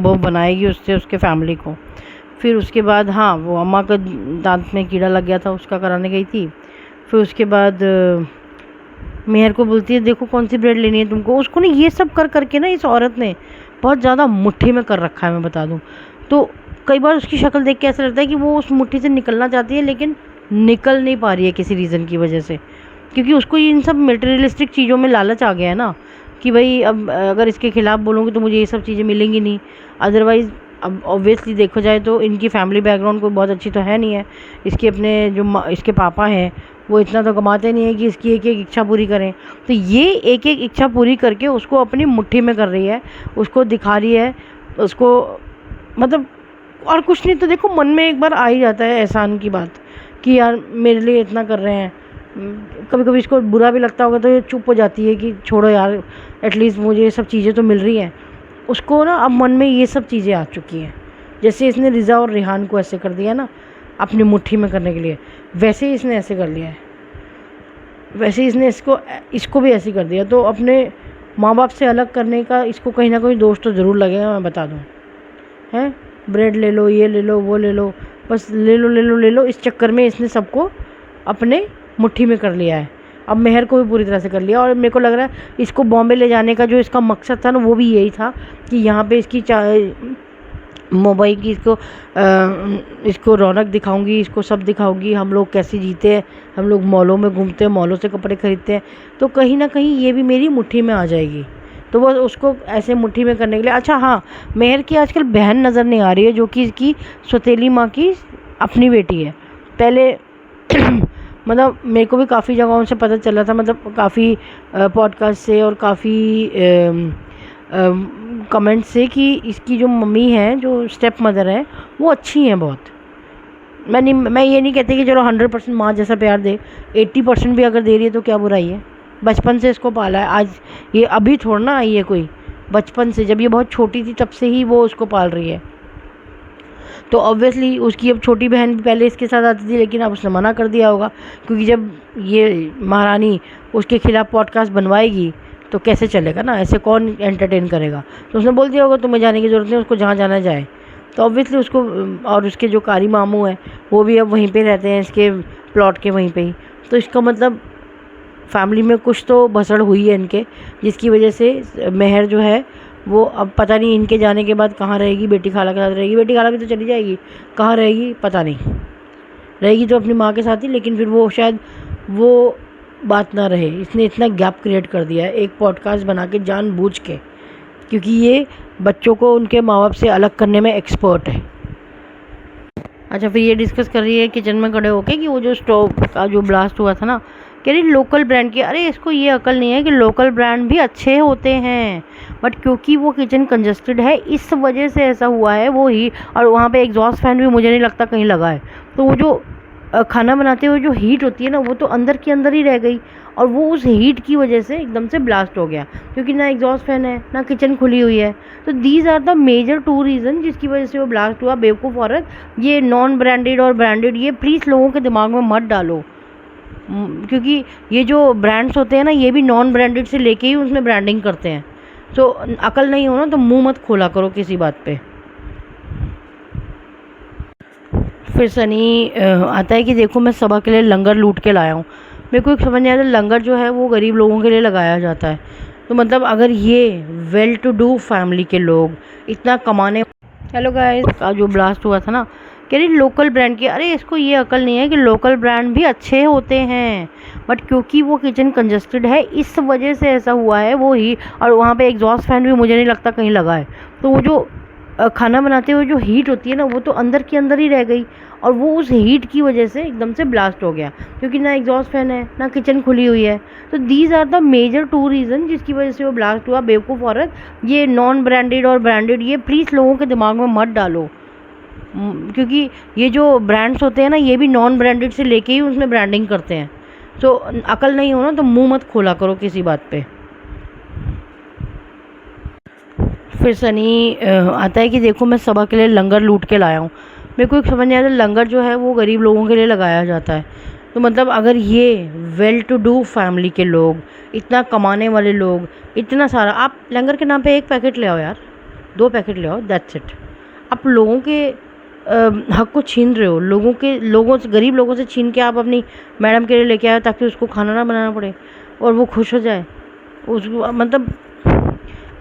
वो बनाएगी उससे उसके फैमिली को। फिर उसके बाद हाँ, वो अम्मा का दांत में कीड़ा लग गया था, उसका कराने गई थी। फिर उसके बाद मेहर को बोलती है देखो कौन सी ब्रेड लेनी है तुमको। उसको ना ये सब कर करके ना इस औरत ने बहुत ज़्यादा मुट्ठी में कर रखा है, मैं बता दूँ तो। कई बार उसकी शक्ल देख के ऐसा लगता है कि वो उस मुट्ठी से निकलना चाहती है, लेकिन निकल नहीं पा रही है किसी रीज़न की वजह से, क्योंकि उसको इन सब मटेरियलिस्टिक चीज़ों में लालच आ गया है ना, कि भाई अब अगर इसके खिलाफ़ बोलूँगी तो मुझे ये सब चीज़ें मिलेंगी नहीं। अदरवाइज़ अब ऑब्वियसली देखो जाए तो इनकी फैमिली बैकग्राउंड कोई बहुत अच्छी तो है नहीं है। इसके अपने जो इसके पापा हैं वो इतना तो कमाते नहीं है कि इसकी एक एक इच्छा पूरी करें। तो ये एक एक इच्छा पूरी करके उसको अपनी मुट्ठी में कर रही है, उसको दिखा रही है उसको, मतलब और कुछ नहीं तो देखो मन में एक बार आ ही जाता है एहसान की बात कि यार मेरे लिए इतना कर रहे हैं। कभी कभी इसको बुरा भी लगता होगा तो ये चुप हो जाती है कि छोड़ो यार, एटलीस्ट मुझे ये सब चीज़ें तो मिल रही हैं। उसको ना अब मन में ये सब चीज़ें आ चुकी हैं। जैसे इसने रिज़ा और रिहान को ऐसे कर दिया ना अपनी मुट्ठी में करने के लिए, वैसे ही इसने ऐसे कर लिया है, वैसे ही इसने इसको भी ऐसे कर दिया। तो अपने माँ बाप से अलग करने का इसको कहीं ना कहीं दोष तो ज़रूर लगेगा, मैं बता दूँ। हैं ब्रेड ले लो, ये ले लो, वो ले लो, बस ले लो ले लो ले लो, इस चक्कर में इसने सबको अपने मुट्ठी में कर लिया है। अब मेहर को भी पूरी तरह से कर लिया। और मेरे को लग रहा है इसको बॉम्बे ले जाने का जो इसका मकसद था ना, वो भी यही था कि यहाँ पे इसकी मुंबई की इसको रौनक दिखाऊंगी, इसको सब दिखाऊंगी, हम लोग कैसे जीते हैं, हम लोग मॉलों में घूमते हैं, मॉलों से कपड़े खरीदते हैं, तो कहीं ना कहीं ये भी मेरी मुट्ठी में आ जाएगी। तो वो उसको ऐसे मुट्ठी में करने के लिए। अच्छा हाँ, मेहर की आजकल बहन नज़र नहीं आ रही है, जो कि इसकी सौतेली माँ की अपनी बेटी है। पहले मतलब मेरे को भी काफ़ी जगहों से पता चला था, मतलब काफ़ी पॉडकास्ट से और काफ़ी कमेंट से, कि इसकी जो मम्मी है, जो स्टेप मदर है, वो अच्छी हैं बहुत। मैं ये नहीं कहती कि चलो 100% माँ जैसा प्यार दे, 80% भी अगर दे रही है तो क्या बुराई है। बचपन से इसको पाला है, आज ये अभी थोड़ा ना आई है कोई, बचपन से जब ये बहुत छोटी थी तब से ही वो उसको पाल रही है। तो ऑब्वियसली उसकी अब छोटी बहन भी पहले इसके साथ आती थी, लेकिन अब उसने मना कर दिया होगा, क्योंकि जब ये महारानी उसके खिलाफ़ पॉडकास्ट बनवाएगी तो कैसे चलेगा ना, ऐसे कौन एंटरटेन करेगा। तो उसने बोल दिया होगा तुम्हें जाने की ज़रूरत नहीं, उसको जहाँ जाना जाए। तो ऑब्वियसली उसको, और उसके जो कारी मामू हैं वो भी अब वहीं पे रहते हैं, इसके प्लॉट के वहीं पे ही। तो इसका मतलब फैमिली में कुछ तो भसड़ हुई है इनके, जिसकी वजह से मेहर जो है वो अब पता नहीं इनके जाने के बाद कहाँ रहेगी। बेटी खाला के साथ रहेगी, बेटी खाला भी तो चली जाएगी, कहाँ रहेगी पता नहीं, रहेगी तो अपनी माँ के साथ ही, लेकिन फिर वो शायद वो बात ना रहे। इसने इतना गैप क्रिएट कर दिया है एक पॉडकास्ट बना के जानबूझ के, क्योंकि ये बच्चों को उनके माँ बाप से अलग करने में एक्सपर्ट है। अच्छा, फिर ये डिस्कस कर रही है किचन में खड़े होके कि वो जो स्टोव का जो ब्लास्ट हुआ था ना, कह रही लोकल ब्रांड की। अरे इसको ये अकल नहीं है कि लोकल ब्रांड भी अच्छे होते हैं, बट क्योंकि वो किचन कंजस्टेड है इस वजह से ऐसा हुआ है। वो ही, और वहाँ पे एग्जॉस्ट फैन भी मुझे नहीं लगता कहीं लगा है। तो वो जो खाना बनाते हुए जो हीट होती है ना, वो तो अंदर के अंदर ही रह गई, और वो उस हीट की वजह से एकदम से ब्लास्ट हो गया, क्योंकि ना एग्जॉस्ट फैन है ना किचन खुली हुई है। तो these are the major 2 reason जिसकी वजह से वो ब्लास्ट हुआ। बेवकूफ़ औरत, ये नॉन ब्रांडेड और ब्रांडेड ये प्लीज़ लोगों के दिमाग में मत डालो, क्योंकि ये जो ब्रांड्स होते हैं ना, ये भी नॉन ब्रांडेड से लेके ही उसमें ब्रांडिंग करते हैं। तो अकल नहीं हो ना तो मुँह मत खोला करो किसी बात पे। फिर सनी आता है कि देखो मैं सबा के लिए लंगर लूट के लाया हूँ। मेरे को एक समझ नहीं आता, लंगर जो है वो गरीब लोगों के लिए लगाया जाता है। तो मतलब अगर ये वेल टू डू फैमिली के लोग इतना कमाने, हेलो गाइस, का जो ब्लास्ट हुआ था ना, कह रही लोकल ब्रांड की। अरे इसको ये अकल नहीं है कि लोकल ब्रांड भी अच्छे होते हैं, बट क्योंकि वो किचन कंजस्टेड है इस वजह से ऐसा हुआ है। वो ही, और वहाँ पे एग्जॉस्ट फैन भी मुझे नहीं लगता कहीं लगा है। तो वो जो खाना बनाते हुए जो हीट होती है ना, वो तो अंदर के अंदर ही रह गई, और वो उस हीट की वजह से एकदम से ब्लास्ट हो गया, क्योंकि ना एग्जॉस्ट फैन है ना किचन खुली हुई है। तो these are the major 2 reason जिसकी वजह से वो ब्लास्ट हुआ। बेवकूफ़ औरत, ये नॉन ब्रांडेड और ब्रांडेड ये प्लीज़ लोगों के दिमाग में मत डालो, क्योंकि ये जो ब्रांड्स होते हैं ना, ये भी नॉन ब्रांडेड से लेके ही उसमें ब्रांडिंग करते हैं। तो अकल नहीं हो ना तो मुँह मत खोला करो किसी बात पे। फिर सनी आता है कि देखो मैं सबा के लिए लंगर लूट के लाया हूँ। मेरे को एक समझ नहीं आता, लंगर जो है वो गरीब लोगों के लिए लगाया जाता है। तो मतलब अगर ये वेल टू डू फैमिली के लोग इतना कमाने वाले लोग इतना सारा, आप लंगर के नाम पे एक पैकेट ले आओ यार, 2 पैकेट ले आओ, दैट्स इट। आप लोगों के हक को छीन रहे हो, लोगों से, गरीब लोगों से छीन के आप अपनी मैडम के लिए लेके आए ताकि उसको खाना ना बनाना पड़े और वो खुश हो जाए। उसको मतलब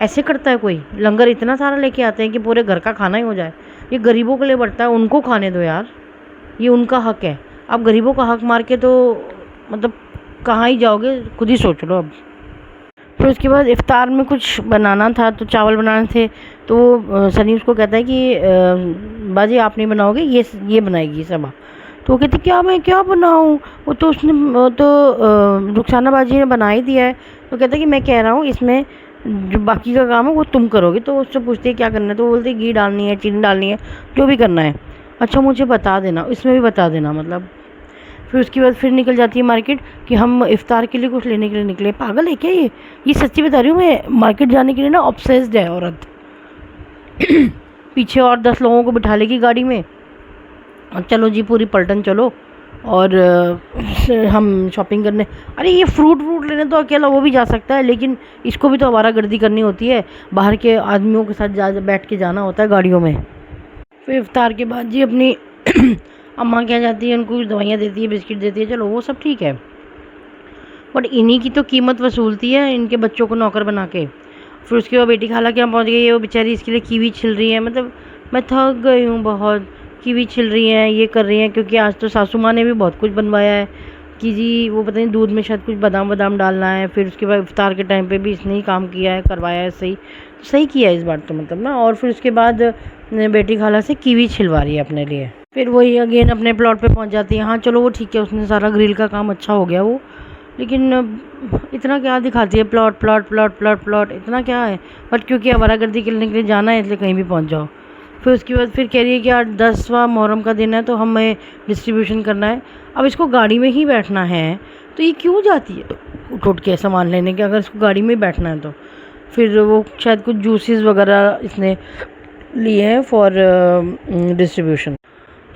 ऐसे करता है कोई? लंगर इतना सारा लेके आते हैं कि पूरे घर का खाना ही हो जाए। ये गरीबों के लिए बढ़ता है, उनको खाने दो यार, ये उनका हक है। आप गरीबों का हक मार के तो मतलब कहाँ ही जाओगे, खुद ही सोच लो अब। फिर उसके बाद इफ्तार में कुछ बनाना था, तो चावल बनाने थे, तो सनी उसको कहता है कि बाजी आप नहीं बनाओगे, ये बनाएगी सबा। तो वो कहती क्या मैं क्या बनाऊँ, वो तो रुखसाना बाजी ने बना ही दिया है। तो कहता है कि मैं कह रहा हूँ इसमें जो बाकी का काम है वो तुम करोगे। तो उससे पूछती है क्या करना है, तो वो बोलती है घी डालनी है, चीनी डालनी है, जो भी करना है। अच्छा मुझे बता देना, इसमें भी बता देना मतलब। फिर उसके बाद फिर निकल जाती है मार्केट कि हम इफ्तार के लिए कुछ लेने के लिए निकले। पागल है क्या ये सच्ची बता रही हूँ मैं, मार्केट जाने के लिए ना ऑब्सेस्ड है औरत। पीछे और 10 लोगों को बिठा लेगी गाड़ी में, चलो जी पूरी पलटन चलो और हम शॉपिंग करने। अरे ये फ्रूट लेने तो अकेला वो भी जा सकता है, लेकिन इसको भी तो आवारागर्दी करनी होती है, बाहर के आदमियों के साथ बैठ के जाना होता है गाड़ियों में। फिर इफ्तार के बाद जी अपनी अम्मा क्या जाती है, उनको दवाइयाँ देती है, बिस्किट देती है, चलो वो सब ठीक है, बट इन्हीं की तो कीमत वसूलती है इनके बच्चों को नौकर बना के। फिर उसके बाद बेटी खाला के यहाँ पहुँच गई है, वो बेचारी इसके लिए कीवी छिल रही है। मतलब मैं थक गई हूँ बहुत, कीवी छिल रही हैं, ये कर रही हैं, क्योंकि आज तो सासू माँ ने भी बहुत कुछ बनवाया है कि जी वो पता नहीं दूध में शायद कुछ बादाम डालना है। फिर उसके बाद इफ्तार के टाइम पे भी इसने ही काम किया है, करवाया है, सही किया है इस बार तो मतलब ना। और फिर उसके बाद बेटी खाला से कीवी छिलवा रही है अपने लिए। फिर वही अगेन अपने प्लॉट पे पहुंच जाती है। हाँ चलो वो ठीक है, उसने सारा ग्रिल का काम अच्छा हो गया वो, लेकिन इतना क्या दिखाती है, प्लॉट इतना क्या है। बट क्योंकि आवारागर्दी करने के लिए जाना है इसलिए कहीं भी पहुंच जाओ। फिर उसके बाद फिर कह रही है कि आज 10वां मुहर्रम का दिन है तो हमें डिस्ट्रीब्यूशन करना है। अब इसको गाड़ी में ही बैठना है तो ये क्यों जाती है उठ के सामान लेने के, अगर इसको गाड़ी में ही बैठना है तो। फिर वो शायद कुछ जूसेस वगैरह इसने लिए हैं फॉर डिस्ट्रीब्यूशन।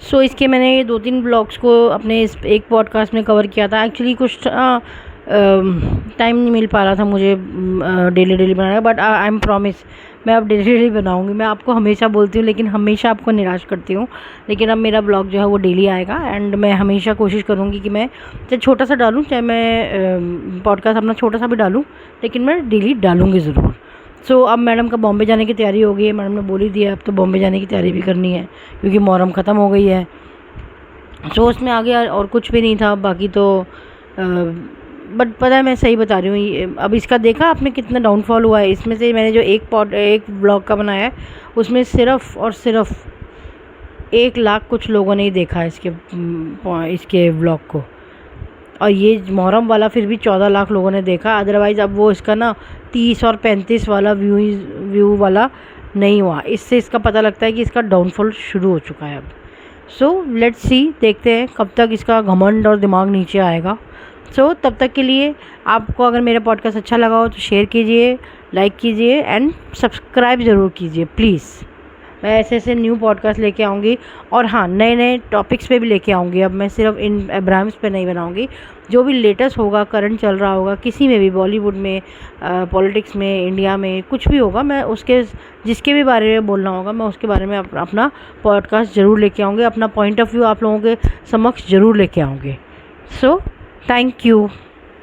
सो इसके मैंने 2-3 ब्लॉग्स को अपने इस एक पॉडकास्ट में कवर किया था। एक्चुअली कुछ टाइम नहीं मिल पा रहा था मुझे daily banana, but I am promise मैं अब डेली बनाऊंगी। मैं आपको हमेशा बोलती हूँ लेकिन हमेशा आपको निराश करती हूँ, लेकिन अब मेरा ब्लॉग जो है वो डेली आएगा। एंड मैं हमेशा कोशिश करूँगी कि मैं चाहे छोटा सा डालूँ, चाहे मैं पॉडकास्ट अपना छोटा सा भी डालूँ, लेकिन मैं डेली डालूँगी ज़रूर। सो अब मैडम का बॉम्बे जाने की तैयारी हो गई है, मैडम ने बोल ही दिया अब तो बॉम्बे जाने की तैयारी भी करनी है क्योंकि मुहर्रम ख़त्म हो गई है। सो उसमें आगे और कुछ भी नहीं था बाकी तो बट पता है मैं सही बता रही हूँ। अब इसका देखा आपने कितना डाउनफॉल हुआ है। इसमें से मैंने जो एक ब्लॉग का बनाया है उसमें सिर्फ़ और सिर्फ 1 लाख कुछ लोगों ने ही देखा इसके ब्लॉग को, और ये मुहर्रम वाला फिर भी 14 लाख लोगों ने देखा। अदरवाइज़ अब वो इसका ना 30 और 35 वाला व्यू वाला नहीं हुआ। इससे इसका पता लगता है कि इसका डाउनफॉल शुरू हो चुका है अब। सो लेट्स सी, देखते हैं कब तक इसका घमंड और दिमाग नीचे आएगा। सो तब तक के लिए आपको अगर मेरा पॉडकास्ट अच्छा लगा हो तो शेयर कीजिए, लाइक कीजिए एंड सब्सक्राइब ज़रूर कीजिए प्लीज़। मैं ऐसे न्यू पॉडकास्ट लेके आऊँगी, और हाँ नए टॉपिक्स पे भी लेके आऊँगी। अब मैं सिर्फ इन अब्राहम्स पे नहीं बनाऊँगी, जो भी लेटेस्ट होगा, करंट चल रहा होगा किसी में भी, बॉलीवुड में, पॉलिटिक्स में, इंडिया में, कुछ भी होगा, मैं उसके जिसके भी बारे में बोलना होगा मैं उसके बारे में अपना पॉडकास्ट ज़रूर लेके आऊँगी, अपना पॉइंट ऑफ व्यू आप लोगों के समक्ष ज़रूर लेके आऊँगी। So thank you.